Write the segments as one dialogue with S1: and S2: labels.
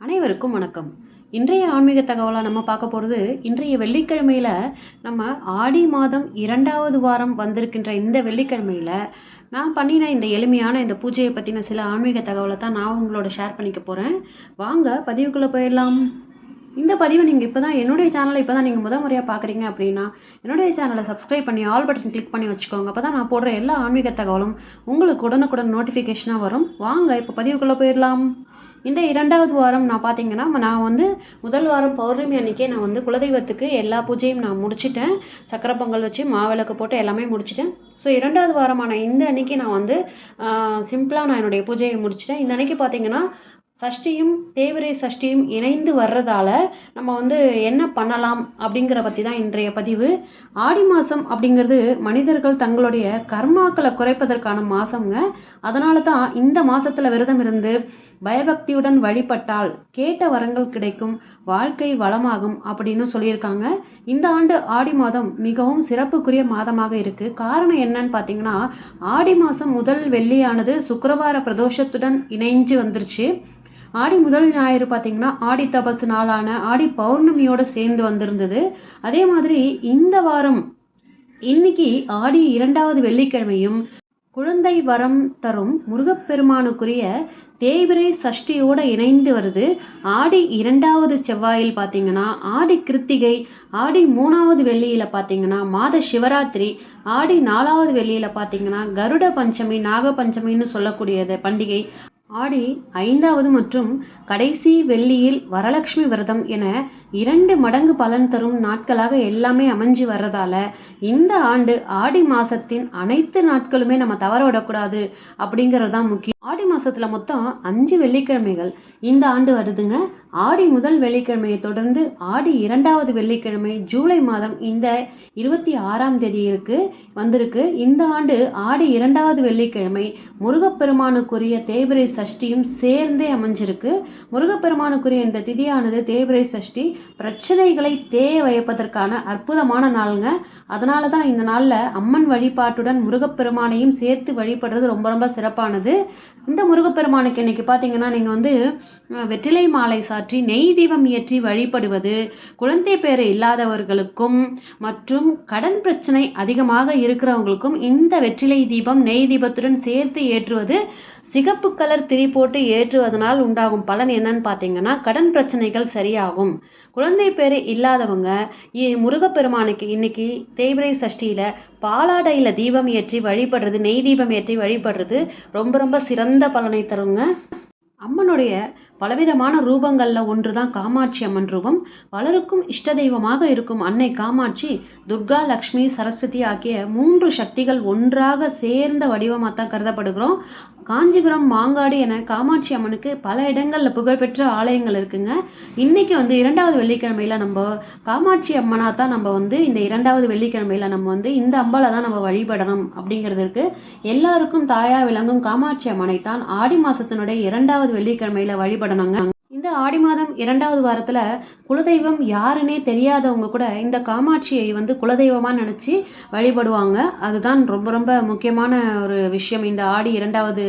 S1: அனைவருக்கும் வணக்கம். இன்றைய ஆன்மீக தகவலாக நம்ம பார்க்க போகிறது, இன்றைய வெள்ளிக்கிழமையில் நம்ம ஆடி மாதம் 2வது வாரம் வந்திருக்கின்ற இந்த வெள்ளிக்கிழமையில் நான் பண்ணின இந்த எளிமையான இந்த பூஜையை பற்றின சில ஆன்மீக தகவலை தான் நான் உங்களோட ஷேர் பண்ணிக்க போகிறேன். வாங்க பதிவுக்குள்ளே போயிடலாம். இந்த பதிவை நீங்கள் இப்போ தான் என்னுடைய சேனலை நீங்கள் முதல் முறையாக பார்க்குறீங்க அப்படின்னா என்னுடைய சேனலை சப்ஸ்கிரைப் பண்ணி ஆல் பட்டன் கிளிக் பண்ணி வச்சுக்கோங்க. அப்போ தான் நான் போடுற எல்லா ஆன்மீக தகவலும் உங்களுக்கு உடனுக்குடன் நோட்டிஃபிகேஷனாக வரும். வாங்க இப்போ பதிவுக்குள்ளே போயிடலாம். இந்த 2வது வாரம் நான் முதல் வாரம் பௌர்ணமி அன்றைக்கே நான் குலதெய்வத்துக்கு எல்லா பூஜையும் நான் முடிச்சிட்டேன். சக்கரை பொங்கல் வச்சு மாவிளக்கு போட்டு எல்லாமே முடிச்சிட்டேன். ஸோ 2வது வாரமான இந்த அன்றைக்கி நான் சிம்பிளாக நான் என்னுடைய பூஜையை முடிச்சிட்டேன். இந்த அன்றைக்கி பார்த்திங்கன்னா சஷ்டியும் தேய்பிறை சஷ்டியும் இணைந்து வர்றதால நம்ம என்ன பண்ணலாம் அப்படிங்கிற பற்றி தான் இன்றைய பதிவு. ஆடி மாதம் அப்படிங்கிறது மனிதர்கள் தங்களுடைய கர்மாக்களை குறைப்பதற்கான மாதங்க. அதனால தான் இந்த மாதத்தில் விரதம் இருந்து பயபக்தியுடன் வழிபட்டால் கேட்ட வரங்கள் கிடைக்கும், வாழ்க்கை வளமாகும் அப்படின்னு சொல்லியிருக்காங்க. இந்த ஆண்டு ஆடி மாதம் மிகவும் சிறப்புக்குரிய மாதமாக இருக்குது. காரணம் என்னன்னு பார்த்தீங்கன்னா, ஆடி மாதம் முதல் வெள்ளியானது சுக்கிரவார பிரதோஷத்துடன் இணைஞ்சு வந்துருச்சு. ஆடி முதல் ஞாயிறு பார்த்திங்கன்னா ஆடி தபசு நாளான ஆடி பௌர்ணமியோடு சேர்ந்து வந்திருந்தது. அதே மாதிரி இந்த வாரம் இன்னைக்கு ஆடி 2வது வெள்ளிக்கிழமையும் குழந்தை வரம் தரும் முருகப்பெருமானுக்குரிய தேய்பிறை சஷ்டியோடு இணைந்து வருது. ஆடி 2வது செவ்வாயில் பார்த்திங்கன்னா ஆடி கிருத்திகை, ஆடி 3வது வெள்ளியில் பார்த்திங்கன்னா மாத சிவராத்திரி, ஆடி 4வது வெள்ளியில் பார்த்திங்கன்னா கருட பஞ்சமி, நாக பஞ்சமின்னு சொல்லக்கூடியது பண்டிகை, ஆடி 5வது மற்றும் கடைசி வெள்ளியில் வரலட்சுமி விரதம் என 2 மடங்கு பலன் தரும் நாட்களாக எல்லாமே அமைஞ்சு வர்றதால இந்த ஆண்டு ஆடி மாதத்தின் அனைத்து நாட்களுமே நம்ம தவற விடக்கூடாது அப்படிங்கிறது தான் முக்கியம். ஆடி மாதத்தில் மொத்தம் 5 வெள்ளிக்கிழமைகள் இந்த ஆண்டு வருதுங்க. ஆடி முதல் வெள்ளிக்கிழமையை தொடர்ந்து ஆடி 2வது வெள்ளிக்கிழமை ஜூலை மாதம் இந்த 26ஆம் தேதி வந்திருக்கு. இந்த ஆண்டு ஆடி 2வது வெள்ளிக்கிழமை முருகப்பெருமானுக்குரிய தேய்பிறை சஷ்டியும் சேர்ந்தே அமைஞ்சிருக்கு. முருகப்பெருமானுக்குரிய இந்த திதியானது தேய்பிறை சஷ்டி பிரச்சனைகளை தேய வைப்பதற்கான அற்புதமான நாளுங்க. அதனால தான் இந்த நாளில் அம்மன் வழிபாட்டுடன் முருகப்பெருமானையும் சேர்த்து வழிபடுறது ரொம்ப ரொம்ப சிறப்பானது. இந்த முருகப்பெருமானுக்கு இன்னைக்கு பார்த்தீங்கன்னா நீங்கள் வெற்றிலை மாலை சாற்றி நெய் தீபம் ஏற்றி வழிபடுவது குழந்தை பேறு இல்லாதவர்களுக்கும் மற்றும் கடன் பிரச்சனை அதிகமாக இருக்கிறவங்களுக்கும் இந்த வெற்றிலை தீபம் நெய் தீபத்துடன் சேர்த்து ஏற்றுவது, சிகப்பு கலர் திரி போட்டு ஏற்றுவதனால் உண்டாகும் பலன் என்னன்னு பார்த்தீங்கன்னா கடன் பிரச்சனைகள் சரியாகும். குழந்தை பேர் இல்லாதவங்க முருகப்பெருமானுக்கு இன்னைக்கு தேய்பிறை சஷ்டியில் பாலாடையில் தீபம் ஏற்றி வழிபடுறது, நெய் தீபம் ஏற்றி வழிபடுறது ரொம்ப ரொம்ப சிறந்த பலனை தருங்க. அம்மனுடைய பலவிதமான ரூபங்களில் ஒன்று தான் காமாட்சி அம்மன் ரூபம். பலருக்கும் இஷ்ட தெய்வமாக இருக்கும் அன்னை காமாட்சி துர்கா, லக்ஷ்மி, சரஸ்வதி ஆகிய 3 சக்திகள் ஒன்றாக சேர்ந்த வடிவமாக தான் கருதப்படுகிறோம். காஞ்சிபுரம், மாங்காடு என காமாட்சி அம்மனுக்கு பல இடங்களில் புகழ்பெற்ற ஆலயங்கள் இருக்குங்க. இன்னைக்கு 2வது வெள்ளிக்கிழமையில் நம்ம காமாட்சி அம்மனாக தான் நம்ம இந்த 2வது வெள்ளிக்கிழமையில் நம்ம இந்த அம்பாலை தான் நம்ம வழிபடணும் அப்படிங்கிறது இருக்குது. எல்லாருக்கும் தாயாக விளங்கும் காமாட்சி அம்மனை தான் ஆடி மாதத்தினுடைய 2வது வெள்ளிக்கிழமையில் வழிபடணுங்க. இந்த ஆடி மாதம் 2வது வாரத்தில் குலதெய்வம் யாருன்னே தெரியாதவங்க கூட இந்த காமாட்சியை குலதெய்வமாக நினச்சி வழிபடுவாங்க. அதுதான் ரொம்ப ரொம்ப முக்கியமான ஒரு விஷயம் இந்த ஆடி 2வது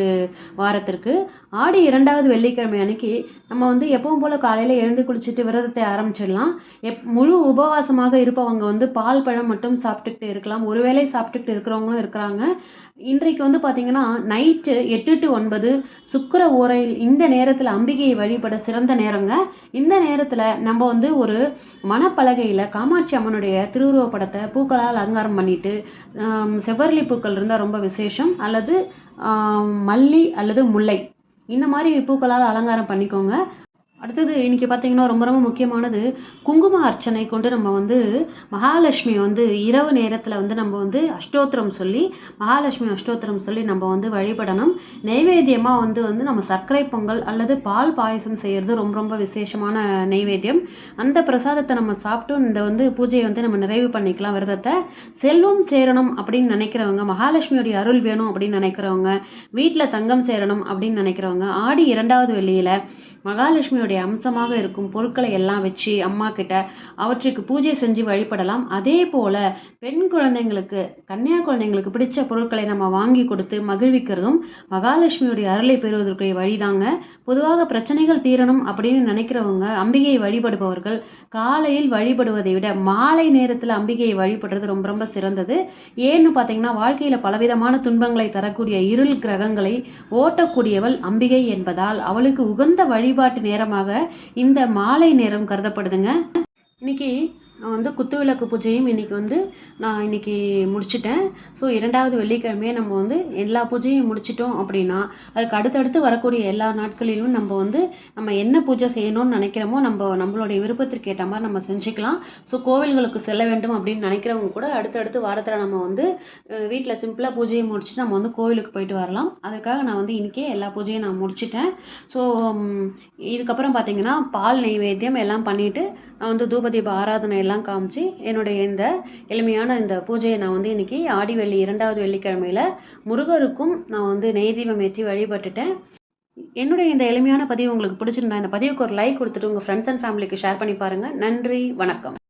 S1: வாரத்திற்கு. ஆடி 2வது வெள்ளிக்கிழமை அன்னைக்கு நம்ம எப்பவும் போல் காலையில் எழுந்து குளிச்சுட்டு விரதத்தை ஆரம்பிச்சிடலாம். முழு உபவாசமாக இருப்பவங்க பால் பழம் மட்டும் சாப்பிட்டுக்கிட்டு இருக்கலாம். ஒருவேளை சாப்பிட்டுக்கிட்டு இருக்கிறவங்களும் இருக்கிறாங்க. இன்றைக்கு பார்த்தீங்கன்னா நைட்டு 8 to 9 சுக்கிர ஓரையில் இந்த நேரத்தில் அம்பிகையை வழிபட சிறந்த நேரங்க. இந்த நேரத்தில் நம்ம ஒரு மணப்பலகையில் காமாட்சி அம்மனுடைய திருவுருவ படத்தை பூக்களால் அலங்காரம் பண்ணிட்டு, செவ்வரளி பூக்கள் இருந்தால் ரொம்ப விசேஷம், அல்லது மல்லி அல்லது முல்லை இந்த மாதிரி பூக்களால் அலங்காரம் பண்ணிக்கோங்க. அடுத்தது இன்றைக்கி பார்த்திங்கன்னா ரொம்ப ரொம்ப முக்கியமானது குங்கும அர்ச்சனை கொண்டு நம்ம மகாலட்சுமி இரவு நேரத்தில் நம்ம அஷ்டோத்திரம் சொல்லி மகாலட்சுமி அஷ்டோத்திரம் சொல்லி நம்ம வழிபடணும். நைவேத்தியமாக நம்ம சர்க்கரை பொங்கல் அல்லது பால் பாயசம் செய்கிறது ரொம்ப ரொம்ப விசேஷமான நைவேத்தியம். அந்த பிரசாதத்தை நம்ம சாப்பிட்டு இந்த பூஜையை நம்ம நிறைவு பண்ணிக்கலாம் விரதத்தை. செல்வம் சேரணும் அப்படின்னு நினைக்கிறவங்க, மகாலட்சுமியோடைய அருள் வேணும் அப்படின்னு நினைக்கிறவங்க, வீட்டில் தங்கம் சேரணும் அப்படின்னு நினைக்கிறவங்க ஆடி 2வது வெள்ளியில் மகாலட்சுமியுடைய அம்சமாக இருக்கும் பொருட்களை எல்லாம் வச்சு அம்மா கிட்ட அவற்றுக்கு பூஜை செஞ்சு வழிபடலாம். அதே போல் பெண் குழந்தைங்களுக்கு, கன்னியா குழந்தைங்களுக்கு பிடிச்ச பொருட்களை நம்ம வாங்கி கொடுத்து மகிழ்விக்கிறதும் மகாலட்சுமியுடைய அருளை பெறுவதற்குரிய வழிதாங்க. பொதுவாக பிரச்சனைகள் தீரணும் அப்படின்னு நினைக்கிறவங்க, அம்பிகையை வழிபடுபவர்கள் காலையில் வழிபடுவதை விட மாலை நேரத்தில் அம்பிகையை வழிபடுறது ரொம்ப ரொம்ப சிறந்தது. ஏன்னு பார்த்தீங்கன்னா, வாழ்க்கையில் பலவிதமான துன்பங்களை தரக்கூடிய இருள் கிரகங்களை ஓட்டக்கூடியவள் அம்பிகை என்பதால் அவளுக்கு உகந்த வழிபாட்டு நேரமாக இந்த மாலை நேரம் கருதப்படுதுங்க. இன்னைக்கு குத்துவிளக்கு பூஜையும் நான் இன்னைக்கு முடிச்சிட்டேன். ஸோ 2வது வெள்ளிக்கிழமையே நம்ம எல்லா பூஜையும் முடிச்சிட்டோம் அப்படின்னா, அதுக்கு அடுத்தடுத்து வரக்கூடிய எல்லா நாட்களிலும் நம்ம என்ன பூஜை செய்யணும்னு நினைக்கிறோமோ நம்மளுடைய விருப்பத்திற்கு ஏற்ற மாதிரி நம்ம செஞ்சுக்கலாம். ஸோ கோவில்களுக்கு செல்ல வேண்டும் அப்படின்னு நினைக்கிறவங்க கூட அடுத்தடுத்து வாரத்தில் நம்ம வீட்டில் சிம்பிளாக பூஜையை முடிச்சுட்டு நம்ம கோவிலுக்கு போயிட்டு வரலாம். அதற்காக நான் இன்றைக்கே எல்லா பூஜையும் நான் முடிச்சிட்டேன். ஸோ இதுக்கப்புறம் பார்த்தீங்கன்னா பால் நெய்வேத்தியம் எல்லாம் பண்ணிவிட்டு நான் தூபதீப ஆராதனை எல்லாம் காமிச்சு என்னுடைய இந்த எளிமையான இந்த பூஜையை நான் இன்னைக்கு ஆடி வெள்ளி 2வது வெள்ளிக்கிழமையில முருகருக்கும் நான் நெய் தீபம் ஏற்றி வழிபட்டுட்டேன். என்னுடைய இந்த எளிமையான பதிவு உங்களுக்கு பிடிச்சிருந்தா இந்த பதிவுக்கு ஒரு லைக் கொடுத்துட்டு உங்கள் ஃப்ரெண்ட்ஸ் அண்ட் ஃபேமிலிக்கு ஷேர் பண்ணி பாருங்கள். நன்றி, வணக்கம்.